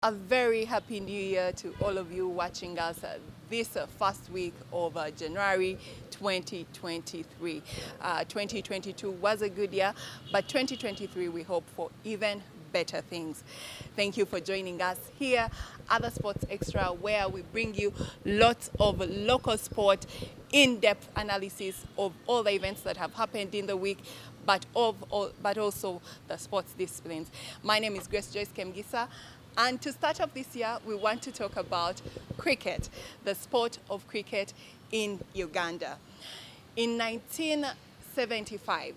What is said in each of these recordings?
A very happy new year to all of you watching us this first week of January 2023. 2022 was a good year, but 2023 we hope for even better things. Thank you for joining us here at the Sports Extra, where we bring you lots of local sport, in-depth analysis of all the events that have happened in the week, but also the sports disciplines. My name is Grace Joyce Kemgisa. And to start off this year, we want to talk about cricket, the sport of cricket in Uganda. In 1975,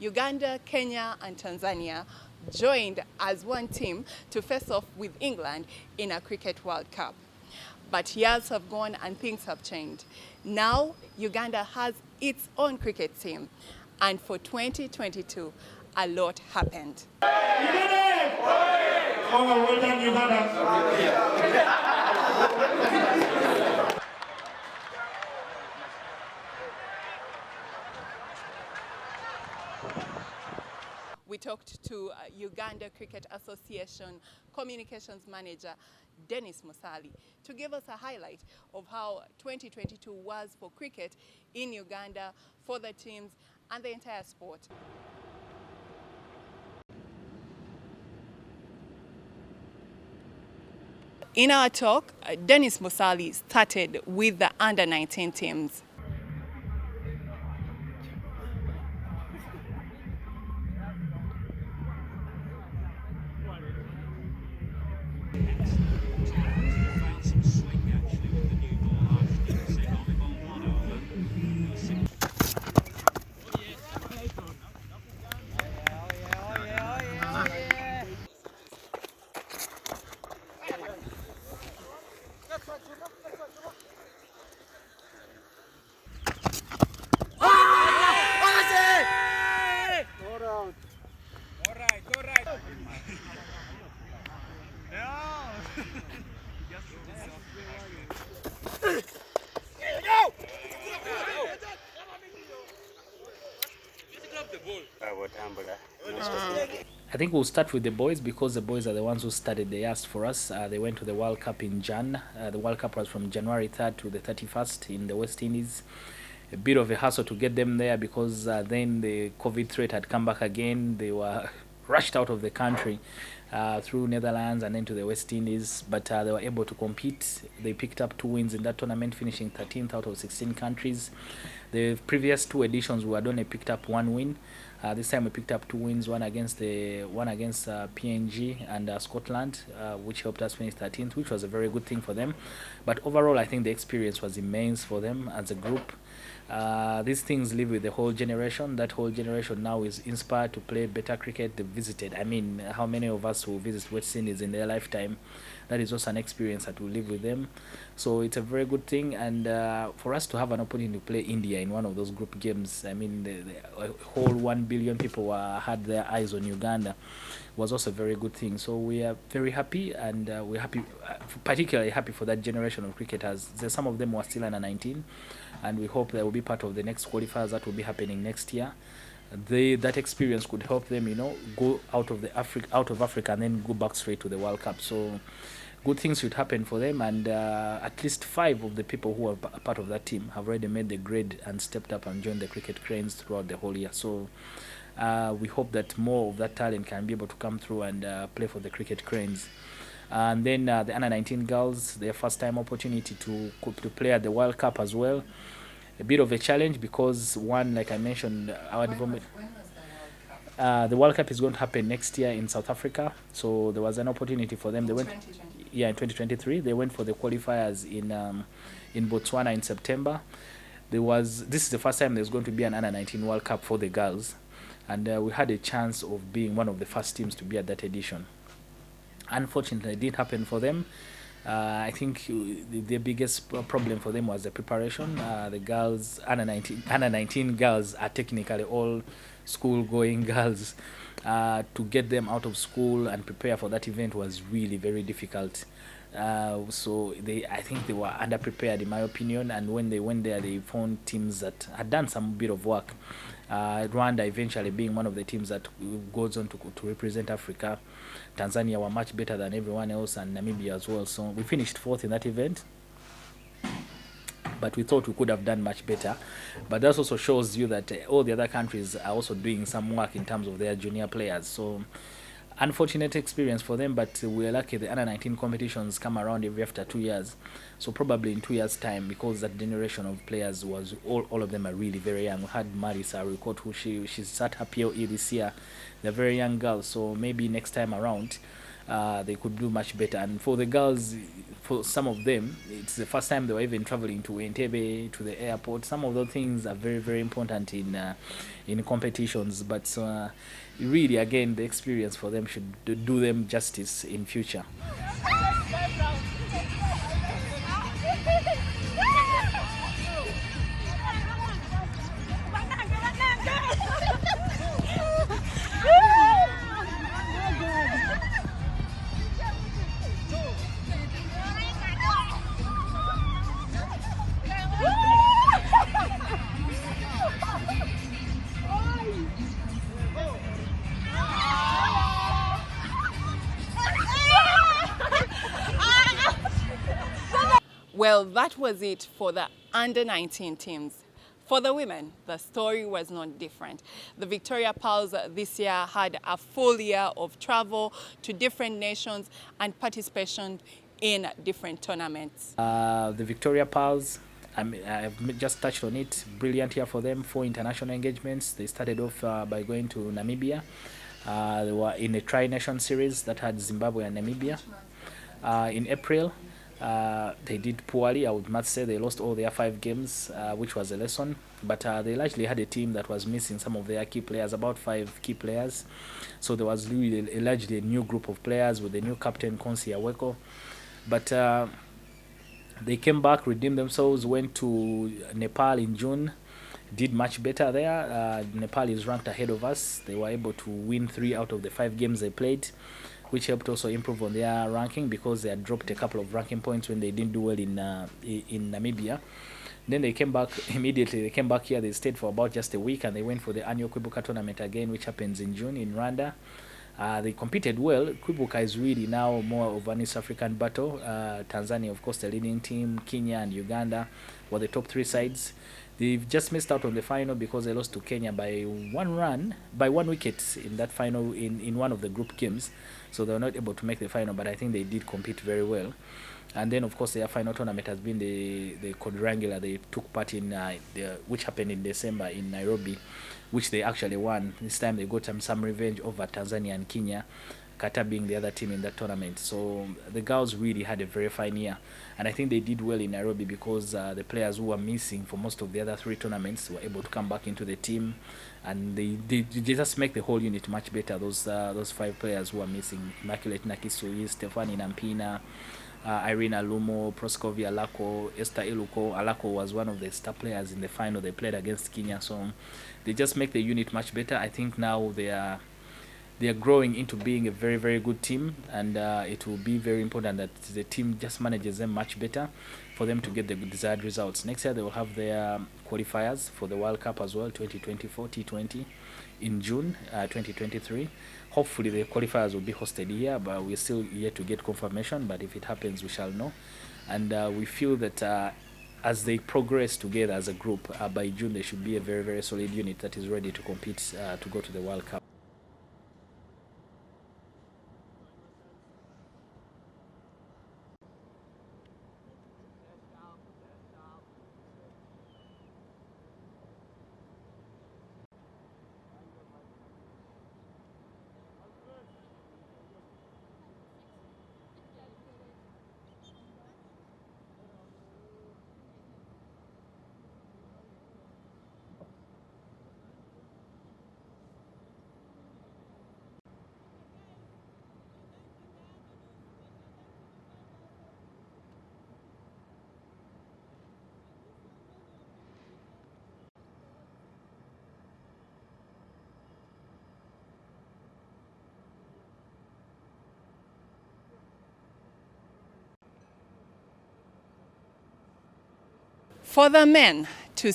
Uganda, Kenya, and Tanzania joined as one team to face off with England in a Cricket World Cup. But years have gone and things have changed. Now, Uganda has its own cricket team. And for 2022, a lot happened. Oh, well done, Uganda. We talked to Uganda Cricket Association Communications Manager Dennis Musali to give us a highlight of how 2022 was for cricket in Uganda, for the teams and the entire sport. In our talk, Dennis Musali started with the under-19 teams. I think we'll start with the boys because the boys are the ones who started the years for us. They went to the World Cup in Jan. The World Cup was from January 3rd to the 31st in the West Indies. A bit of a hassle to get them there because then the COVID threat had come back again. They were rushed out of the country through Netherlands and then to the West Indies, but they were able to compete. They picked up 2 wins in that tournament, finishing 13th out of 16 countries. The previous 2 editions we had only picked up 1 win. This time we picked up 2 wins, one against PNG and Scotland, which helped us finish 13th, which was a very good thing for them. But overall, I think the experience was immense for them as a group. These things live with the whole generation. That whole generation now is inspired to play better cricket. They visited. I mean, how many of us who visit West Indies in their lifetime? That is also an experience that will live with them. So it's a very good thing. And for us to have an opportunity to play India in one of those group games, I mean, the whole 1 billion people had their eyes on Uganda, was also a very good thing. So we are very happy, and we're happy, particularly happy for that generation of cricketers. Some of them were still under 19, and we hope they will be part of the next qualifiers that will be happening next year. That experience could help them, go out of Africa and then go back straight to the World Cup. So good things should happen for them, and at least 5 of the people who are part of that team have already made the grade and stepped up and joined the Cricket Cranes throughout the whole year. So we hope that more of that talent can be able to come through and play for the Cricket Cranes. And then the under-19 girls, their first-time opportunity to play at the World Cup as well. A bit of a challenge because, one, like I mentioned, our development. The World Cup is going to happen next year in South Africa, so there was an opportunity for them. They went, in 2023. They went for the qualifiers in Botswana in September. This is the first time there's going to be an under-19 World Cup for the girls, and we had a chance of being one of the first teams to be at that edition. Unfortunately, it didn't happen for them. I think the biggest problem for them was the preparation. The girls, under 19 girls, are technically all school-going girls. To get them out of school and prepare for that event was really very difficult. So I think they were underprepared, in my opinion. And when they went there, they found teams that had done some bit of work Rwanda eventually being one of the teams that goes on to represent Africa. Tanzania were much better than everyone else, and Namibia as well. So we finished fourth in that event, but we thought we could have done much better. But that also shows you that all the other countries are also doing some work in terms of their junior players. So unfortunate experience for them, but we're lucky the under 19 competitions come around every after 2 years. So probably in 2 years' time, because that generation of players was all of them are really very young. We had Marisa Ricot, who she's sat her POE this year. They're very young girls, so maybe next time around they could do much better. And for the girls, for some of them, it's the first time they were even traveling to Entebbe, to the airport. Some of those things are very, very important in competitions. But really, again, the experience for them should do them justice in future. Well, that was it for the under 19 teams. For the women, the story was not different. The Victoria Pearls this year had a full year of travel to different nations and participation in different tournaments. The Victoria Pearls, I've just touched on it. Brilliant year for them. 4 international engagements. They started off by going to Namibia. They were in a tri-nation series that had Zimbabwe and Namibia. In April, they did poorly. I would must say they lost all their 5 games, which was a lesson. But they largely had a team that was missing some of their key players, about 5 key players. So there was really largely a new group of players with the new captain, Konsi Aweko. But they came back, redeemed themselves, went to Nepal in June, did much better there. Nepal is ranked ahead of us. They were able to win 3 out of the 5 games they played, which helped also improve on their ranking because they had dropped a couple of ranking points when they didn't do well in Namibia. Then they came back immediately. They came back here. They stayed for about just a week, and they went for the annual Kwibuka tournament again, which happens in June in Rwanda. They competed well. Kwibuka is really now more of an East African battle. Tanzania, of course, the leading team. Kenya and Uganda were the top 3 sides. They've just missed out on the final because they lost to Kenya by 1 wicket in that final in one of the group games. So they were not able to make the final, but I think they did compete very well. And then, of course, their final tournament has been the quadrangular they took part in, which happened in December in Nairobi, which they actually won. This time they got some revenge over Tanzania and Kenya, Qatar being the other team in that tournament. So the girls really had a very fine year. And I think they did well in Nairobi because the players who were missing for most of the other 3 tournaments were able to come back into the team. And they just make the whole unit much better, those 5 players who are missing. Immaculate Nakisui, Stephanie Nampina, Irina Lumo, Proskovia Alako, Esther Iluko. Alako was one of the star players in the final. They played against Kenya. So they just make the unit much better. I think now they are growing into being a very, very good team, and it will be very important that the team just manages them much better for them to get the desired results. Next year they will have their qualifiers for the World Cup as well, 2024 T20 in June 2023. Hopefully the qualifiers will be hosted here, but we're still yet to get confirmation, but if it happens we shall know. And we feel that as they progress together as a group, by June they should be a very, very solid unit that is ready to compete to go to the World Cup. For the men, to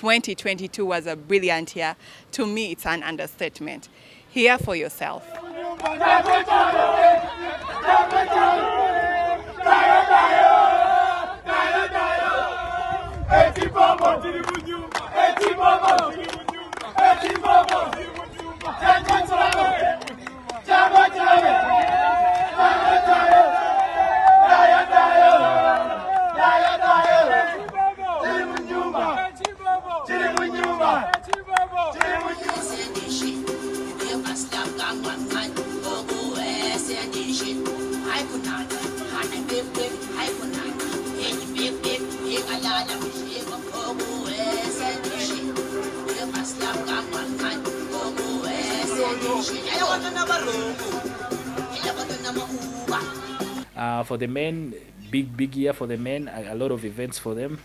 2022 was a brilliant year. To me, it's an understatement. Hear for yourself. For the men, big year for the men, a lot of events for them.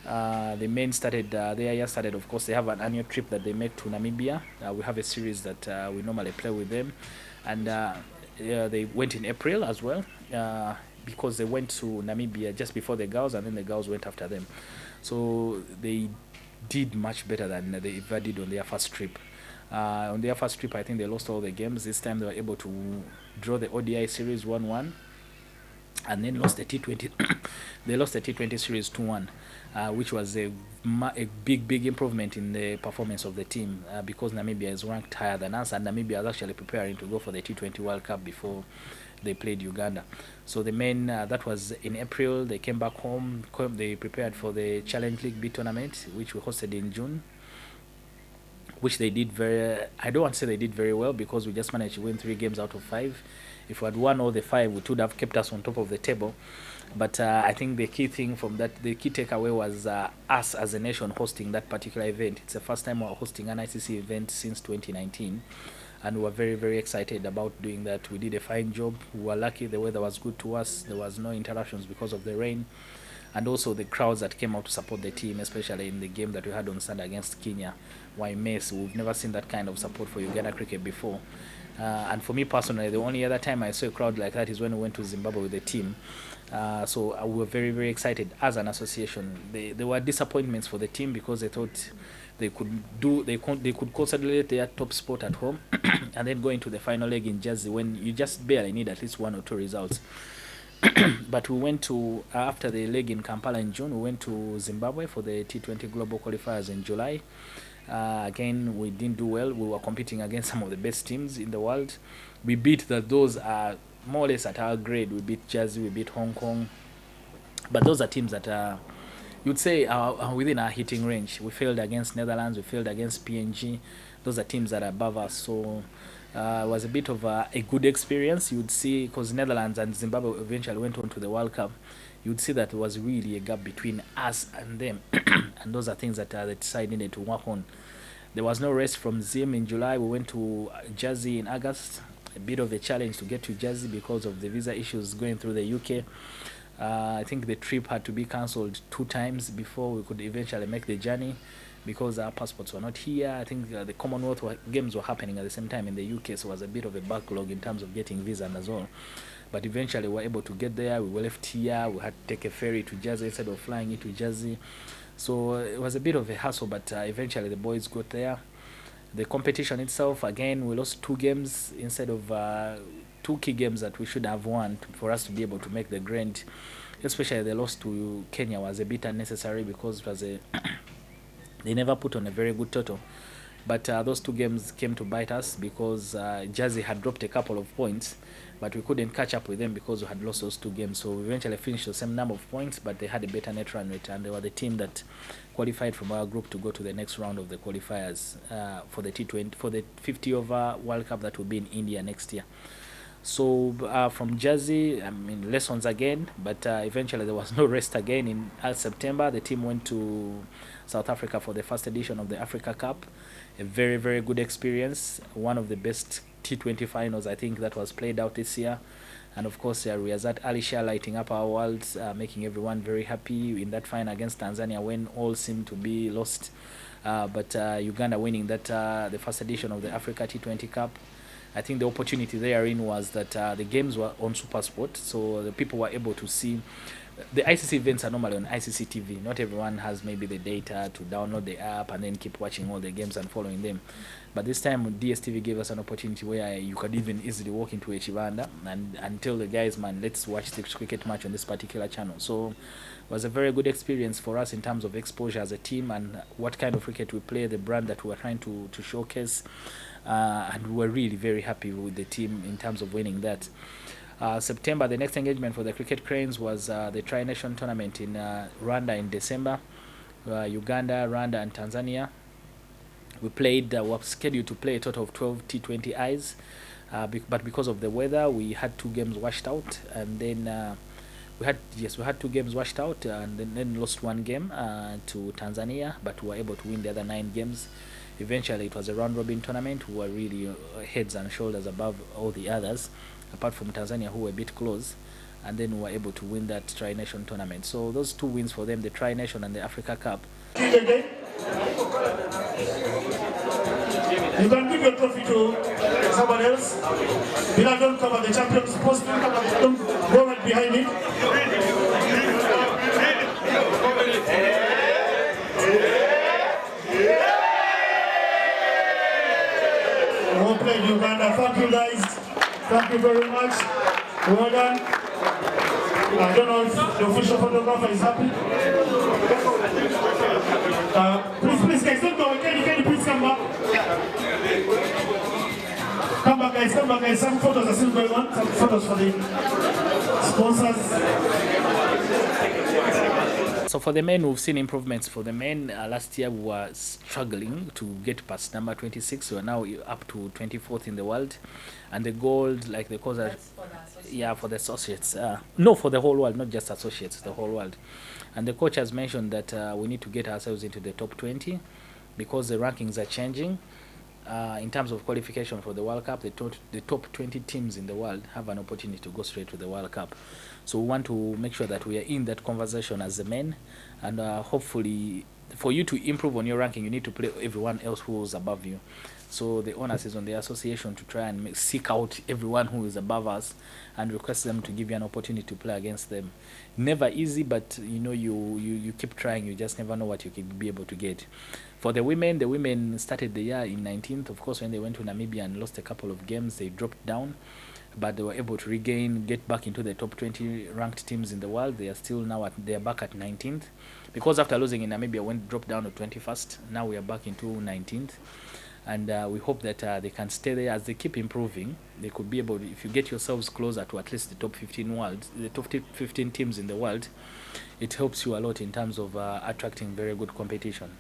The men started, their year started, of course, they have an annual trip that they make to Namibia. We have a series that we normally play with them. And they went in April as well, because they went to Namibia just before the girls, and then the girls went after them. So they did much better than they ever did on their first trip. On their first trip, I think they lost all the games. This time they were able to draw the ODI series 1-1, and then lost the T20. They lost the T20 series 2-1, which was a big improvement in the performance of the team, because Namibia is ranked higher than us, and Namibia is actually preparing to go for the T20 World Cup before they played Uganda. So the men, that was in April. They came back home. They prepared for the Challenge League B tournament, which we hosted in June, which they did I don't want to say they did very well, because we just managed to win 3 games out of 5. If we had won all the 5, it would have kept us on top of the table. But I think the key thing from that, the key takeaway was us as a nation hosting that particular event. It's the first time we're hosting an ICC event since 2019. And we were very excited about doing that. We did a fine job. We were lucky the weather was good to us. There was no interruptions because of the rain. And also the crowds that came out to support the team, especially in the game that we had on Sunday against Kenya, were immense. We've never seen that kind of support for Uganda cricket before. And for me personally, the only other time I saw a crowd like that is when we went to Zimbabwe with the team. So we were very excited as an association. There were disappointments for the team, because they thought they could consolidate their top spot at home and then go into the final leg in Jersey, when you just barely need at least 1 or 2 results. But we went to, after the leg in Kampala in June, we went to Zimbabwe for the T20 Global Qualifiers in July. Again, we didn't do well. We were competing against some of the best teams in the world. We beat those are more or less at our grade. We beat Jersey, we beat Hong Kong. But those are teams that you'd say are within our hitting range. We failed against Netherlands, we failed against PNG. Those are teams that are above us. So it was a bit of a good experience. You'd see, because Netherlands and Zimbabwe eventually went on to the World Cup, you'd see that there was really a gap between us and them. And those are things that the side needed to work on. There was no rest from Zim in July. We went to Jersey in August. A bit of a challenge to get to Jersey because of the visa issues going through the UK. I think the trip had to be cancelled 2 times before we could eventually make the journey, because our passports were not here. I think the Commonwealth Games were happening at the same time in the UK, so it was a bit of a backlog in terms of getting visa and as well. But eventually we were able to get there. We were left here. We had to take a ferry to Jersey instead of flying into Jersey. So it was a bit of a hassle, but eventually the boys got there. The competition itself, again, we lost 2 games instead of 2 key games that we should have won for us to be able to make the grand. Especially the loss to Kenya was a bit unnecessary, because it was they never put on a very good total. But those 2 games came to bite us, because Jersey had dropped a couple of points, but we couldn't catch up with them because we had lost those 2 games. So we eventually finished the same number of points, but they had a better net run rate, and they were the team that qualified from our group to go to the next round of the qualifiers for the T20, for the 50-over World Cup that will be in India next year. So from Jersey, I mean, lessons again, but eventually there was no rest again. In September, the team went to South Africa for the first edition of the Africa Cup. A very good experience. One of the best T20 finals, I think, that was played out this year. And of course, Riyazat Ali Shah lighting up our world, making everyone very happy in that final against Tanzania when all seemed to be lost. But Uganda winning that the first edition of the Africa T20 Cup. I think the opportunity therein was that the games were on SuperSport, so the people were able to see the ICC events are normally on ICC TV. Not everyone has maybe the data to download the app and then keep watching all the games and following them. But this time, DSTV gave us an opportunity where you could even easily walk into a Uganda and tell the guys, man, let's watch the cricket match on this particular channel. So it was a very good experience for us in terms of exposure as a team and what kind of cricket we play, the brand that we were trying to showcase. And we were really very happy with the team in terms of winning that. September, the next engagement for the Cricket Cranes was the Tri-Nation Tournament in Rwanda in December. Uganda, Rwanda and Tanzania. We were scheduled to play a total of 12 T20Is, but because of the weather, we had 2 games washed out, and then we had 2 games washed out, and then lost 1 game to Tanzania, but we were able to win the other 9 games. Eventually, it was a round-robin tournament. We were really heads and shoulders above all the others, apart from Tanzania, who were a bit close, and then we were able to win that Tri-Nation tournament. So those 2 wins for them, the Tri-Nation and the Africa Cup. You can give your trophy to someone else. Bila, don't cover the champion's post. Don't go right behind it. Well played, Uganda. Thank you, guys. Thank you very much. Well done. I don't know if the official photographer is happy. Please, guys, don't go. Can you please come back? Come back, guys. Some photos are still going on. Some photos for the sponsors. So for the men, we've seen improvements. For the men, last year we were struggling to get past number 26. We are now up to 24th in the world. And the gold, like the cause, for the associates. No, for the whole world, not just associates, the whole world. And the coach has mentioned that we need to get ourselves into the top 20 because the rankings are changing. In terms of qualification for the World Cup, the top 20 teams in the world have an opportunity to go straight to the World Cup. So we want to make sure that we are in that conversation as the men, and hopefully for you to improve on your ranking, you need to play everyone else who is above you. So the onus is on the association to try and seek out everyone who is above us and request them to give you an opportunity to play against them. Never easy, but you keep trying. You just never know what you can be able to get. For the women started the year in 19th. Of course, when they went to Namibia and lost a couple of games, they dropped down, but they were able to get back into the top 20 ranked teams in the world. They are still now they are back at 19th, because after losing in Namibia, dropped down to 21st. Now we are back into 19th. And we hope that they can stay there. As they keep improving, they could be able to, if you get yourselves closer to at least the top 15 teams in the world, it helps you a lot in terms of attracting very good competition.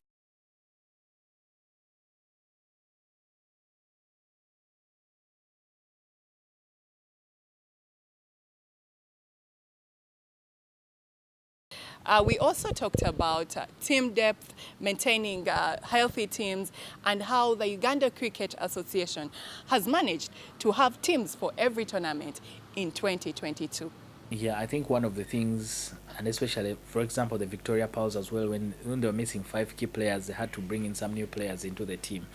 We also talked about team depth, maintaining healthy teams, and how the Uganda Cricket Association has managed to have teams for every tournament in 2022. Yeah, I think one of the things, and especially, for example, the Victoria Pals as well, when they were missing 5 key players, they had to bring in some new players into the team.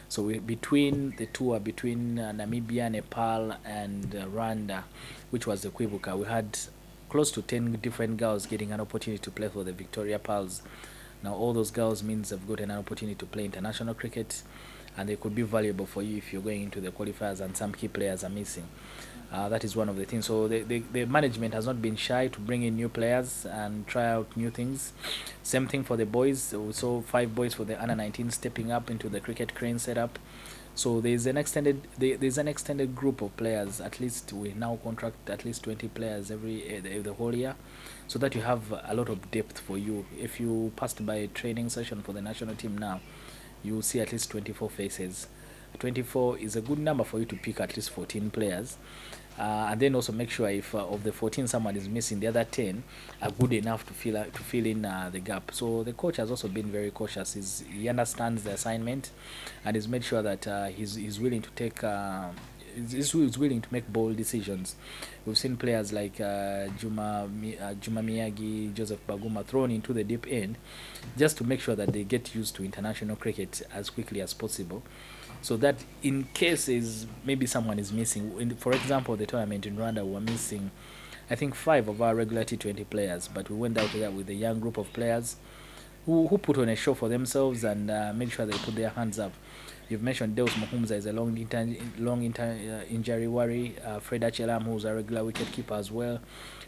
So between the tour, between Namibia, Nepal, and Rwanda, which was the Kwibuka, we had close to 10 different girls getting an opportunity to play for the Victoria Pals. Now all those girls means they've got an opportunity to play international cricket, and they could be valuable for you if you're going into the qualifiers and some key players are missing. That is one of the things. So the management has not been shy to bring in new players and try out new things. Same thing for the boys. We saw 5 boys for the under 19 stepping up into the cricket crane setup. So there's an extended group of players. At least we now contract at least 20 players the whole year, so that you have a lot of depth for you. If you passed by a training session for the national team now, you will see at least 24 faces. 24 is a good number for you to pick at least 14 players. And then also make sure if of the 14 someone is missing, the other 10 are good enough to fill in the gap. So the coach has also been very cautious. He understands the assignment, and he's made sure that he's willing to take is willing to make bold decisions. We've seen players like Juma Miyagi, Joseph Baguma thrown into the deep end just to make sure that they get used to international cricket as quickly as possible, so that in cases maybe someone is missing. For example, the tournament in Rwanda, we were missing I think 5 of our regular T20 players, but we went out there with a young group of players who put on a show for themselves and make sure they put their hands up. You've mentioned Deus Muhumza is a injury worry. Fred Achelam, who's a regular wicketkeeper as well.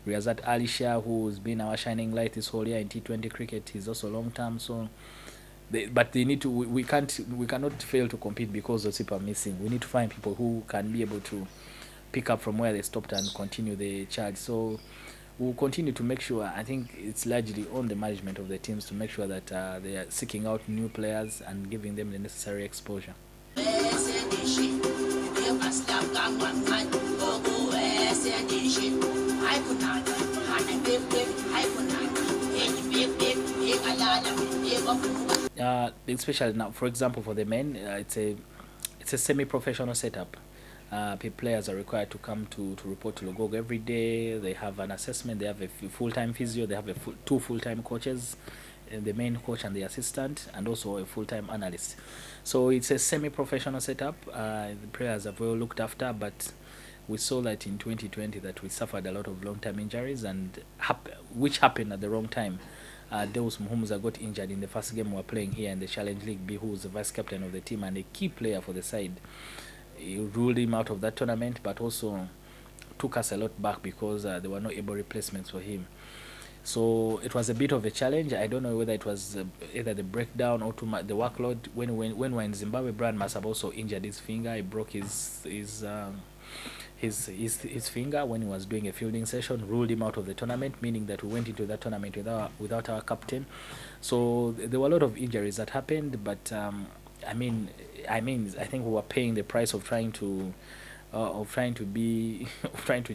Riazat Alisha, who's been our shining light this whole year in T20 cricket, he's also long term. So, but they need to. We cannot fail to compete because those people are missing. We need to find people who can be able to pick up from where they stopped and continue the charge. So we'll continue to make sure. I think it's largely on the management of the teams to make sure that they are seeking out new players and giving them the necessary exposure. Especially now, for example, for the men, it's a semi-professional setup. Players are required to come to report to Logogo every day. They have an assessment. They have a full-time physio. They have two full-time coaches, the main coach and the assistant, and also a full-time analyst. So it's a semi-professional setup. The players are well looked after, but we saw that in 2020 that we suffered a lot of long-term injuries, and which happened at the wrong time. Deus Muhumza got injured in the first game we were playing here in the Challenge League B, who was the vice captain of the team and a key player for the side. He ruled him out of that tournament, but also took us a lot back because there were no able replacements for him. So it was a bit of a challenge. I don't know whether it was either the breakdown or too much the workload. When we were in Zimbabwe, Brian must have also injured his finger. He broke his finger when he was doing a fielding session, ruled him out of the tournament, meaning that we went into that tournament without our captain. So there were a lot of injuries that happened, but I think we were paying the price of trying to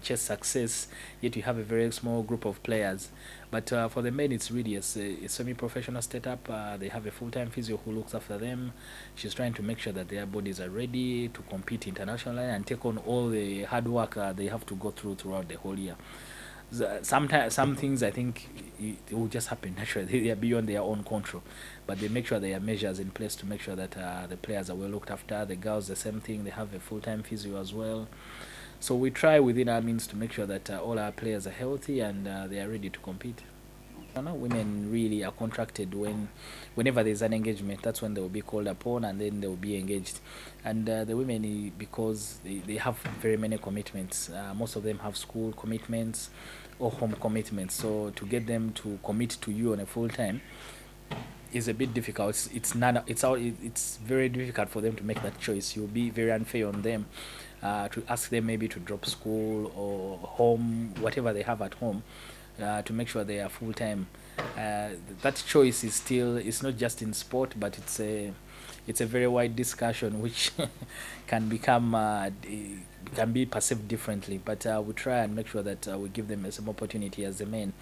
chase success, yet you have a very small group of players. But for the men, it's really a semi-professional setup. They have a full-time physio who looks after them. She's trying to make sure that their bodies are ready to compete internationally and take on all the hard work they have to go throughout the whole year. Sometimes some things I think it will just happen naturally. They are beyond their own control, but they make sure there are measures in place to make sure that the players are well looked after. The girls, the same thing. They have a full-time physio as well. So we try within our means to make sure that all our players are healthy and they are ready to compete. Women really are contracted whenever there's an engagement. That's when they will be called upon and then they will be engaged. And the women, because they have very many commitments, most of them have school commitments or home commitments. So to get them to commit to you on a full time is a bit difficult. It's very difficult for them to make that choice. You'll be very unfair on them to ask them maybe to drop school or home, whatever they have at home. To make sure they are full time. That choice is still, it's not just in sport, but it's a very wide discussion which can be perceived differently. But we try and make sure that we give them the same opportunity as the men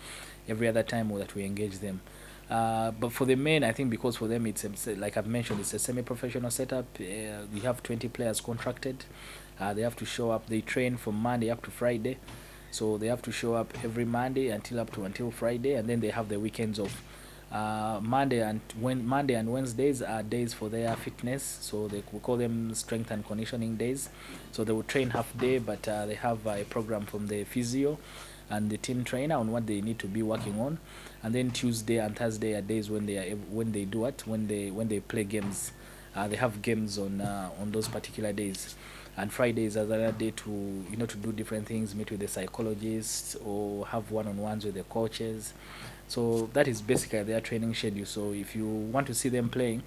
every other time that we engage them. But for the men, I think because for them it's like I've mentioned, it's a semi-professional setup. We have 20 players contracted. They have to show up. They train from Monday up to Friday. So they have to show up every Monday until Friday, and then they have the weekends off. Monday and Wednesdays are days for their fitness, so we call them strength and conditioning days. So they will train half day, but they have a program from the physio and the team trainer on what they need to be working on. And then Tuesday and Thursday are days when they play games. They have games on those particular days. And Friday is another day to do different things, meet with the psychologists or have one-on-ones with the coaches. So that is basically their training schedule. So if you want to see them playing,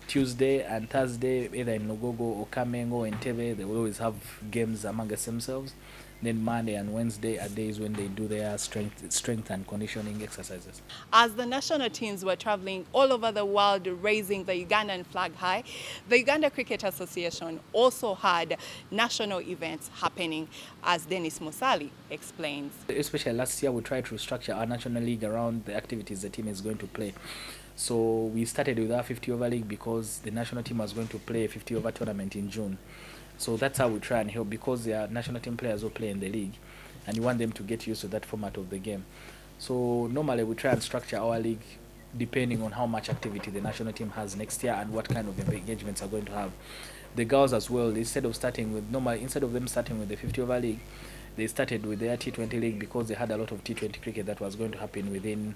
Tuesday and Thursday, either in Nogogo or Kamengo or Entebbe, they will always have games amongst themselves. Then Monday and Wednesday are days when they do their strength and conditioning exercises. As the national teams were traveling all over the world raising the Ugandan flag high, the Uganda Cricket Association also had national events happening, as Dennis Musali explains. Especially last year, we tried to structure our national league around the activities the team is going to play. So we started with our 50 over league because the national team was going to play a 50 over tournament in June. So that's how we try and help, because they are national team players who play in the league and you want them to get used to that format of the game. So normally we try and structure our league depending on how much activity the national team has next year and what kind of engagements are going to have. The girls as well, instead of them starting with the 50 over league, they started with their T20 league because they had a lot of T20 cricket that was going to happen within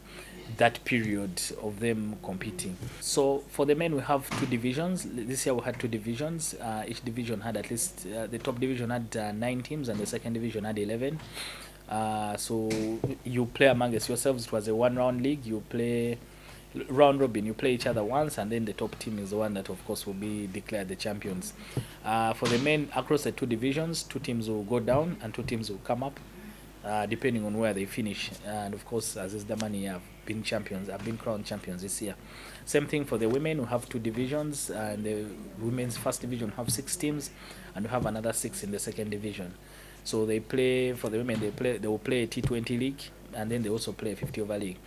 that period of them competing. So for the men, we have two divisions. This year we had two divisions. Each division had at least, the top division had 9 teams and the second division had 11. So you play amongst yourselves. It was a one-round league. You play round robin. You play each other once, and then the top team is the one that, of course, will be declared the champions. For the men, across the two divisions, 2 teams will go down and 2 teams will come up, depending on where they finish. And of course, as is the money, have been champions. Have been crowned champions this year. Same thing for the women. We have 2 divisions, and the women's first division have 6 teams, and we have another 6 in the second division. So they play, for the women, they will play a T20 league, and then they also play a 50 over league.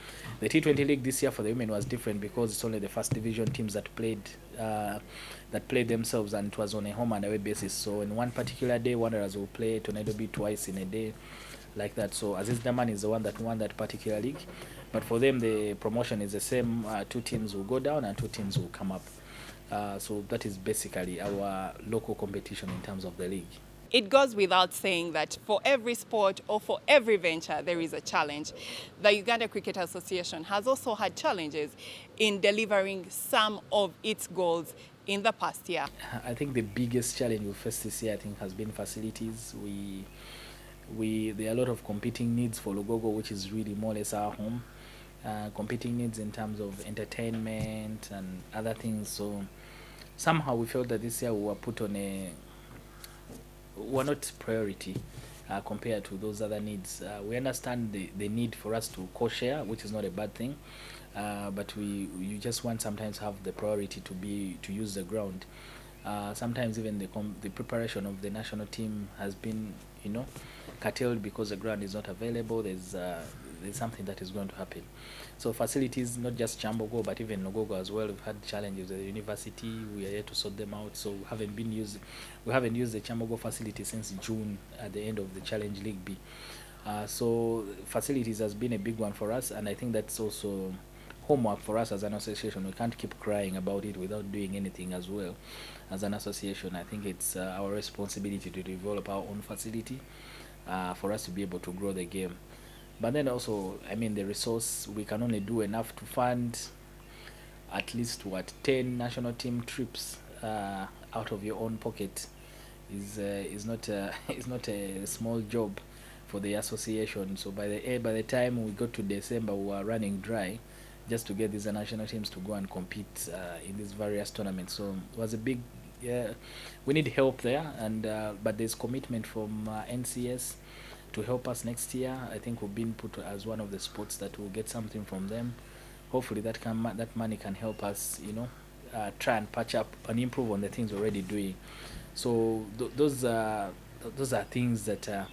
The T20 league this year for the women was different because it's only the first division teams that played themselves, and it was on a home and away basis. So in one particular day, Wanderers will play Tornado B twice in a day, like that. So Aziz Daman is the one that won that particular league, but for them the promotion is the same. 2 teams will go down and 2 teams will come up. So that is basically our local competition in terms of the league. It goes without saying that for every sport or for every venture, there is a challenge. The Uganda Cricket Association has also had challenges in delivering some of its goals in the past year. I think the biggest challenge we faced this year, I think, has been facilities. There are a lot of competing needs for Lugogo, which is really more or less our home. Competing needs in terms of entertainment and other things. So somehow we felt that this year we were put on were not priority compared to those other needs. We understand the need for us to co-share, which is not a bad thing, but you just want sometimes have the priority to use the ground. Sometimes even the preparation of the national team has been, curtailed because the ground is not available. There's something that is going to happen. So facilities, not just Chambogo, but even Nogogo as well. We've had challenges at the university. We are here to sort them out. So we haven't used the Chambogo facility since June at the end of the Challenge League B. So facilities has been a big one for us, and I think that's also homework for us as an association. We can't keep crying about it without doing anything as well. As an association, I think it's our responsibility to develop our own facility for us to be able to grow the game. But then also, the resource, we can only do enough to fund at least 10 national team trips out of your own pocket is not a small job for the association. So by the time we got to December, we were running dry just to get these national teams to go and compete in these various tournaments. So it was a big, we need help there, and but there's commitment from NCS to help us next year. I think we've been put as one of the sports that will get something from them. Hopefully that money can help us, try and patch up and improve on the things we're already doing. So those are things that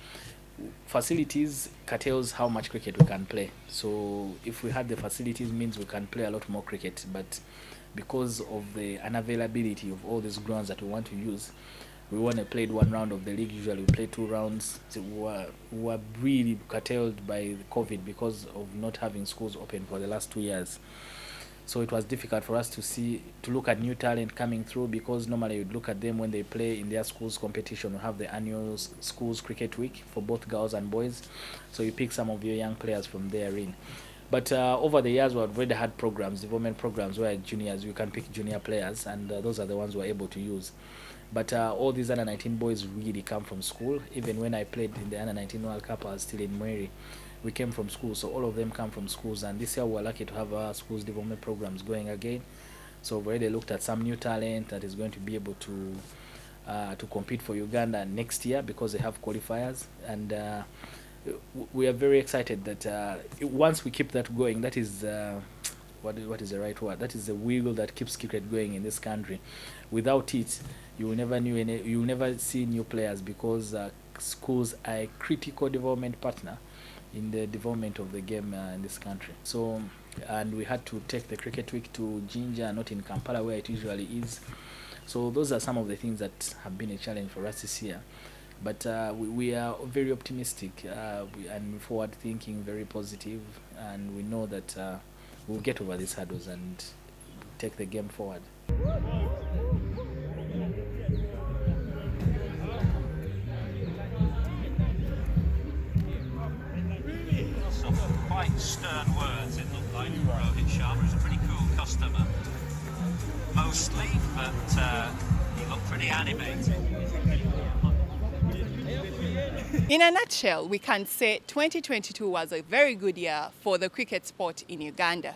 facilities curtails how much cricket we can play. So if we had the facilities, means we can play a lot more cricket, but because of the unavailability of all these grounds that we want to use, we only played 1 round of the league. Usually we play 2 rounds. So we were really curtailed by COVID because of not having schools open for the last 2 years. So it was difficult for us to look at new talent coming through, because normally you'd look at them when they play in their schools competition. We have the annual schools cricket week for both girls and boys. So you pick some of your young players from therein. But over the years, we've already had programs, development programs, where juniors, you can pick junior players, and those are the ones we're able to use. But all these under 19 boys really come from school. Even when I played in the under 19 World Cup, I was still in Mweri. We came from school, so all of them come from schools. And this year we're lucky to have our schools development programs going again. So we've already looked at some new talent that is going to be able to compete for Uganda next year, because they have qualifiers. And we are very excited that once we keep that going, that is what is the right word? That is the wheel that keeps cricket going in this country. Without it, you will never see new players, because schools are a critical development partner in the development of the game in this country. So, and we had to take the cricket week to Jinja, not in Kampala where it usually is. So those are some of the things that have been a challenge for us this year. But we are very optimistic and forward thinking, very positive, and we know that we'll get over these hurdles and take the game forward. quite stern words. It looked like Rohit Sharma is a pretty cool customer, mostly, but he looked pretty animated. In a nutshell, we can say 2022 was a very good year for the cricket sport in Uganda.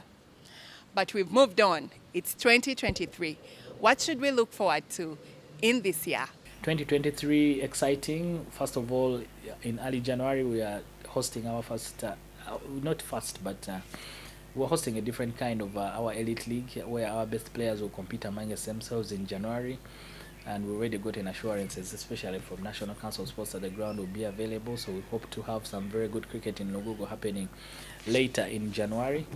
But we've moved on. It's 2023. What should we look forward to in this year? 2023, exciting. First of all, in early January, we are hosting our first, not first, but we're hosting a different kind of our elite league where our best players will compete amongst themselves in January. And we already got an assurances, especially from National Council of Sports, that the ground will be available. So we hope to have some very good cricket in Lugugo happening later in January,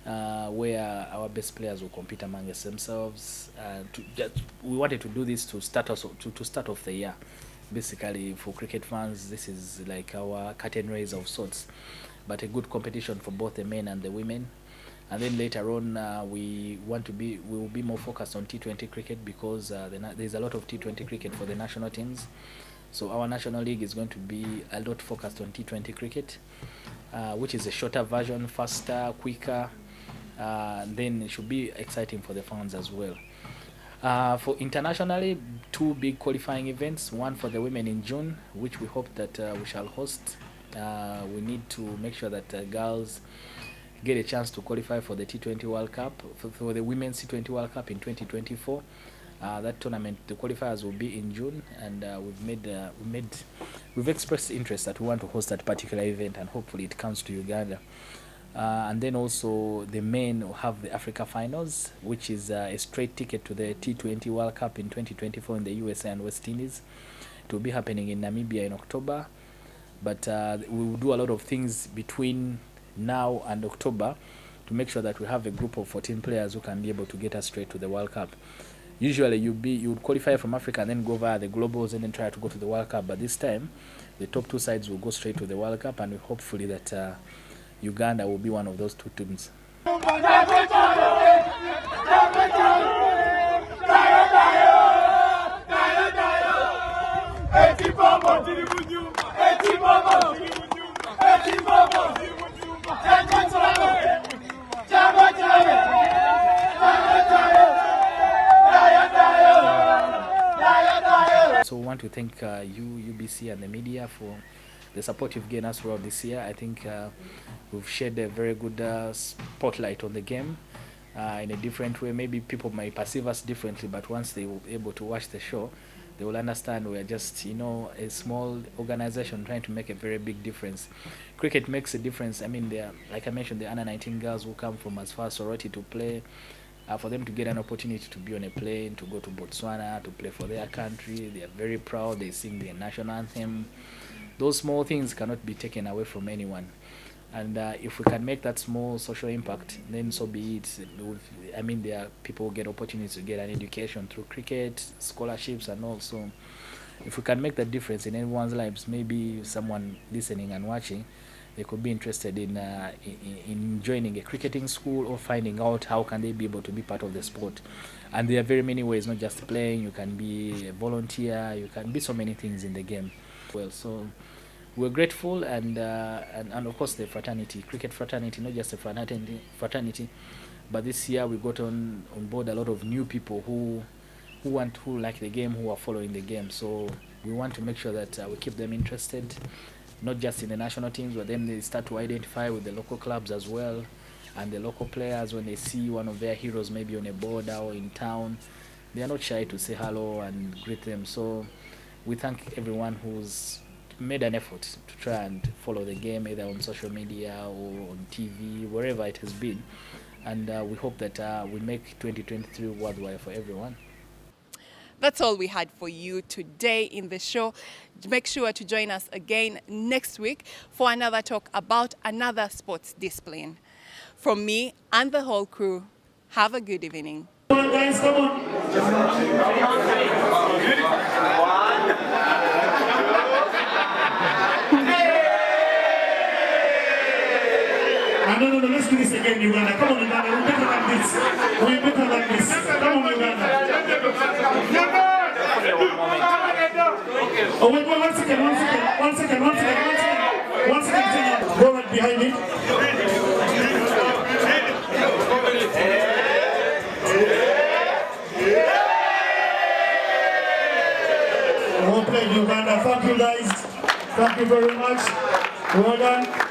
where our best players will compete amongst themselves. We wanted to do this to start off the year. Basically, for cricket fans, this is like our curtain raise of sorts, but a good competition for both the men and the women. And then later on, we will be more focused on T20 cricket because there's a lot of T20 cricket for the national teams. So our national league is going to be a lot focused on T20 cricket, which is a shorter version, faster, quicker. Then it should be exciting for the fans as well. For internationally, two big qualifying events, one for the women in June, which we hope that we shall host. We need to make sure that girls get a chance to qualify for the T20 World Cup, for the Women's T20 World Cup in 2024. That tournament, the qualifiers will be in June, and we've expressed interest that we want to host that particular event, and hopefully it comes to Uganda. And then also the men will have the Africa Finals, which is a straight ticket to the T20 World Cup in 2024 in the USA and West Indies. It will be happening in Namibia in October, but we will do a lot of things between now and October to make sure that we have a group of 14 players who can be able to get us straight to the World Cup. Usually you would qualify from Africa and then go via the globals and then try to go to the World Cup, but this time the top two sides will go straight to the World Cup, and hopefully that Uganda will be one of those two teams. So we want to thank UBC and the media for the support you've given us throughout this year. I think we've shed a very good spotlight on the game in a different way. Maybe people might perceive us differently, but once they will be able to watch the show, they will understand we are just, a small organization trying to make a very big difference. Cricket makes a difference. I mean, like I mentioned, the under 19 girls who come from as far as Soroti to play, for them to get an opportunity to be on a plane, to go to Botswana, to play for their country. They are very proud. They sing their national anthem. Those small things cannot be taken away from anyone. And if we can make that small social impact, then so be it. I mean, there are people who get opportunities to get an education through cricket, scholarships, and also if we can make that difference in anyone's lives, maybe someone listening and watching, they could be interested in joining a cricketing school or finding out how can they be able to be part of the sport. And there are very many ways, not just playing. You can be a volunteer. You can be so many things in the game. Well, so we're grateful, and of course the fraternity, cricket fraternity, not just a fraternity, but this year we got on board a lot of new people who like the game, who are following the game. So we want to make sure that we keep them interested, not just in the national teams, but then they start to identify with the local clubs as well, and the local players, when they see one of their heroes maybe on a border or in town, they are not shy to say hello and greet them. So we thank everyone who's made an effort to try and follow the game, either on social media or on TV, wherever it has been. And we hope that we make 2023 worthwhile for everyone. That's all we had for you today in the show. Make sure to join us again next week for another talk about another sports discipline. From me and the whole crew, have a good evening. Come on, guys, come on. No, let's do this again, Uganda. Come on, Uganda, we're better than this. We're better than this. Come on, Uganda. Oh, wait, one second. Go right behind me. Thank you very much. Well done.